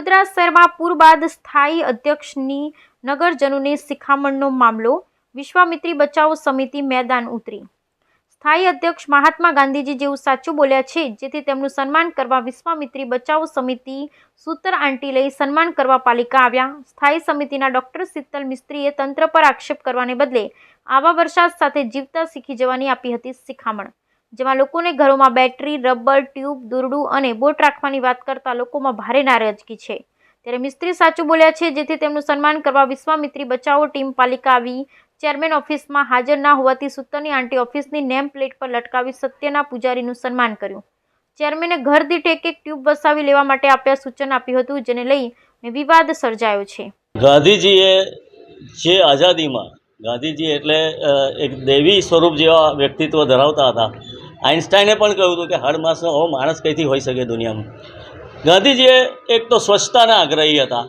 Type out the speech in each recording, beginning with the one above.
વડોદરા શહેરમાં પૂર બાદ સ્થાયી અધ્યક્ષની નગરજનોને શિખામણનો મામલો, વિશ્વામિત્રી બચાવ સમિતિ મેદાન ઉતરી। સ્થાયી અધ્યક્ષ મહાત્મા ગાંધીજી જેવું સાચું બોલ્યા છે, જેથી તેમનું સન્માન કરવા વિશ્વામિત્રી બચાવ સમિતિ સૂતર આંટી લઈ સન્માન કરવા પાલિકા આવ્યા। સ્થાયી સમિતિના ડોક્ટર શીતલ મિસ્ત્રીએ તંત્ર પર આક્ષેપ કરવાને બદલે આવા વરસાદ સાથે જીવતા શીખી જવાની આપી હતી શિખામણ, જેમાં લોકોને ઘરોમાં બેટરી, રબર, ટ્યુબ, દોરડું અને બોટ રાખવાની વાત કરતા લોકોમાં ભારે નારાજગી છે। ત્યારે મિસ્ત્રી સાચું બોલ્યા છે, જેથી તેમનું સન્માન કરવા વિશ્વામિત્રી બચાવો ટીમ પાલિકા આવી। ચેરમેન ઓફિસમાં હાજર ના હોવાથી સૂતરની આંટી ઓફિસની નેમ પ્લેટ પર લટકાવી સત્યના પૂજારીનું સન્માન કર્યું। ચેરમેને ઘર દીઠ એક ટ્યુબ વસાવી લેવા માટે આપ્યા સૂચન આપ્યું હતું, જેને લઈને વિવાદ સર્જાયો છે। ગાંધીજીએ જે આઝાદીમાં, ગાંધીજી એટલે એક દેવી સ્વરૂપ જેવા વ્યક્તિત્વ ધરાવતા હતા। આઇન્સ્ટાઈને પણ કહ્યું હતું કે હર માસનો આવો માણસ કઈથી હોઈ શકે દુનિયામાં। ગાંધીજીએ એક તો સ્વચ્છતાના આગ્રહી હતા,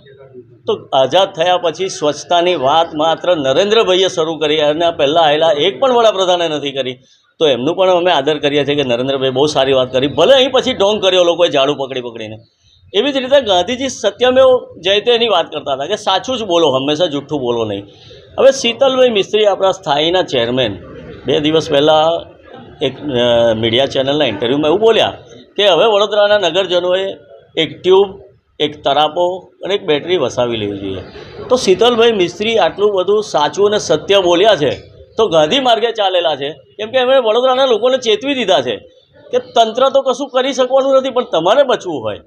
તો આઝાદ થયા પછી સ્વચ્છતાની વાત માત્ર નરેન્દ્રભાઈએ શરૂ કરી, અને પહેલાં આવેલા એક પણ વડાપ્રધાને નથી કરી, તો એમનું પણ અમે આદર કરીએ છીએ કે નરેન્દ્રભાઈ બહુ સારી વાત કરી, ભલે અહીં પછી ઢોંગ કર્યો લોકોએ ઝાડુ પકડીને। એવી જ રીતે ગાંધીજી સત્યમેવ જયતેની વાત કરતા હતા કે સાચું જ બોલો, હંમેશા જૂઠું બોલો નહીં। હવે શીતલભાઈ મિસ્ત્રી આપણા સ્થાયીના ચેરમેન 2 દિવસ પહેલાં એક મીડિયા ચેનલના ઇન્ટરવ્યૂમાં એવું બોલ્યા કે હવે વડોદરાના નગરજનોએ એક ટ્યુબ, એક તરાપો અને એક બેટરી વસાવી લેવી જોઈએ। તો શીતલભાઈ મિસ્ત્રી આટલું બધું સાચું અને સત્ય બોલ્યા છે, તો ગાંધી માર્ગે ચાલેલા છે, કેમ કે એમણે વડોદરાના લોકોને ચેતવી દીધા છે કે તંત્ર તો કશું કરી શકવાનું નથી, પણ તમારે બચવું હોય,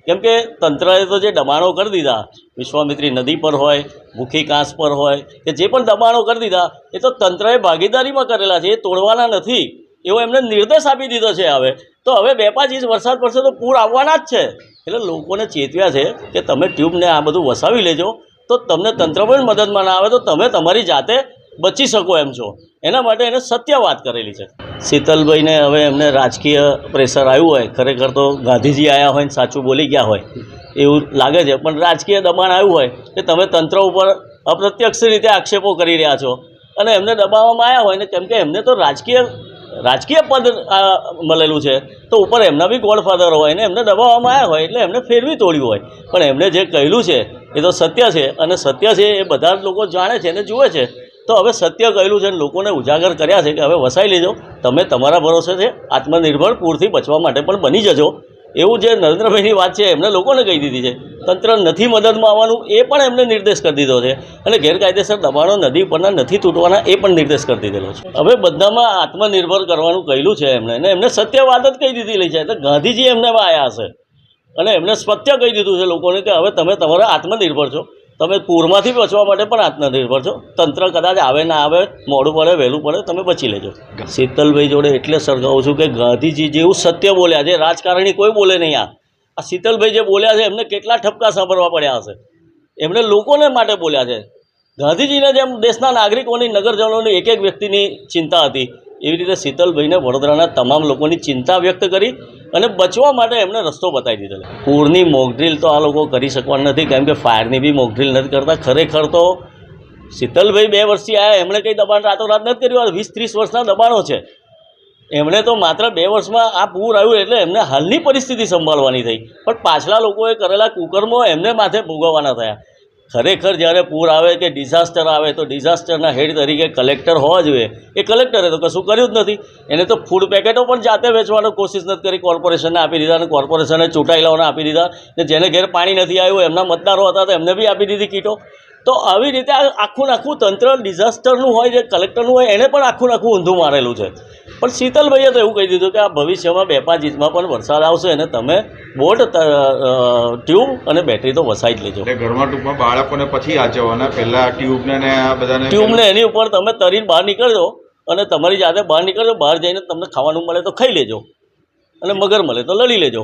કેમ કે તંત્રએ તો જે દબાણો કરી દીધા, વિશ્વામિત્રી નદી પર હોય, ભૂખી કાંસ પર હોય, કે જે પણ દબાણો કરી દીધા એ તો તંત્રએ ભાગીદારીમાં કરેલા છે, એ તોડવાના નથી એવો એમને નિર્દેશ આપી દીધો છે। હવે 2-5 ઇંચ વરસાદ પડશે તો પૂર આવવાના જ છે, એટલે લોકોને ચેતવ્યા છે કે તમે ટ્યુબને આ બધું વસાવી લેજો, તો તમને તંત્ર પણ મદદમાં ના આવે તો તમે તમારી જાતે બચી શકો એમ છો। એના માટે એને સત્ય વાત કરેલી છે। શીતલભાઈને હવે એમને રાજકીય પ્રેશર આવ્યું હોય, ખરેખર તો ગાંધીજી આવ્યા હોય ને સાચું બોલી ગયા હોય એવું લાગે છે, પણ રાજકીય દબાણ આવ્યું હોય કે તમે તંત્ર ઉપર અપ્રત્યક્ષ રીતે આક્ષેપો કરી રહ્યા છો અને એમને દબાવવામાં આવ્યા હોય ને, કેમ કે એમને તો રાજકીય પદ મળેલું છે, તો ઉપર એમના બી ગોડફાધર હોય ને એમને દબાવવામાં આવ્યા હોય એટલે એમને ફેરવી તોડ્યું હોય, પણ એમને જે કહેલું છે એ તો સત્ય છે, અને સત્ય છે એ બધા જ લોકો જાણે છે અને જુએ છે। તો હવે સત્ય કહેલું છે અને લોકોને ઉજાગર કર્યા છે કે હવે વસાઈ લેજો, તમે તમારા ભરોસે છે, આત્મનિર્ભર પૂરથી બચવા માટે પણ બની જજો, એવું જે નરેન્દ્રભાઈની વાત છે એમને લોકોને કહી દીધી છે। તંત્ર નથી મદદમાં આવવાનું એ પણ એમને નિર્દેશ કરી દીધો છે, અને ગેરકાયદેસર દબાણો નદી પરના નથી તૂટવાના એ પણ નિર્દેશ કરી દીધેલો છે। હવે બધામાં આત્મનિર્ભર કરવાનું કહેલું છે એમણે, અને એમને સત્ય વાત જ કહી દીધેલી છે, એટલે ગાંધીજી એમનેમાં આવ્યા હશે અને એમને સત્ય કહી દીધું છે લોકોને કે હવે તમે તમારા આત્મનિર્ભર છો, તમે પૂરમાંથી બચવા માટે પણ આત્મનિર્ભર છો, તંત્ર કદાચ આવે ના આવે, મોડું પડે વહેલું પડે, તમે બચી લેજો। શીતલભાઈ જોડે એટલે સરખાવું છું કે ગાંધીજી જેવું સત્ય બોલ્યા છે, રાજકારણી કોઈ બોલે નહીં। આ શીતલભાઈ જે બોલ્યા છે એમને કેટલા ઠપકા સાંભળવા પડ્યા હશે, એમણે લોકોને માટે બોલ્યા છે। ગાંધીજીને જેમ દેશના નાગરિકોની, નગરજનોની એક વ્યક્તિની ચિંતા હતી, એવી રીતે શીતલભાઈને વડોદરાના તમામ લોકોની ચિંતા વ્યક્ત કરી અને બચવા માટે એમણે રસ્તો બતાવી દીધેલો। પૂરની મોકડ્રીલ તો આ લોકો કરી શકવાના નથી, કેમ કે ફાયરની બી મોકડ્રીલ નથી કરતા। ખરેખર તો શીતલભાઈ 2 વર્ષથી આવ્યા, એમણે કંઈ દબાણ રાતોરાત નથી કર્યું, 20-30 વર્ષના દબાણો છે। એમણે તો માત્ર 2 વર્ષમાં આ પૂર આવ્યું એટલે એમને હાલની પરિસ્થિતિ સંભાળવાની થઈ, પણ પાછલા લોકોએ કરેલા કુકર્મો એમને માથે ભોગવવાના થયા। ખરેખર જ્યારે પૂર આવે કે ડિઝાસ્ટર આવે તો ડિઝાસ્ટરના હેડ તરીકે કલેક્ટર હોવા જોઈએ, એ કલેક્ટરે તો કશું કર્યું જ નથી। એને તો ફૂડ પેકેટો પણ જાતે વેચવાનો કોશિશ નથી કરી, કોર્પોરેશનને આપી દીધા, અને કોર્પોરેશને ચૂંટાયેલાઓને આપી દીધા, ને જેને ઘેર પાણી નથી આવ્યું એમના મતદારો હતા તો એમને બી આપી દીધી કીટો। તો આવી રીતે આખું તંત્ર ડિઝાસ્ટરનું હોય, જે કલેક્ટરનું હોય એને પણ આખું ઊંધું મારેલું છે। પણ શીતલભાઈએ તો એવું કહી દીધું કે આ ભવિષ્યમાં 2-5 ઇંચમાં પણ વરસાદ આવશે અને તમે બોટ, ટ્યુબ અને બેટરી તો વસાઈ જ લેજો। ઘરમાં ટૂંકમાં બાળકોને પછી આચવવાના, પહેલાં ટ્યુબને આ બધાને, ટ્યુબને એની ઉપર તમે તરીને બહાર નીકળજો અને તમારી જાતે બહાર નીકળજો, બહાર જઈને તમને ખાવાનું મળે તો ખાઈ લેજો અને મગર મળે તો લડી લેજો।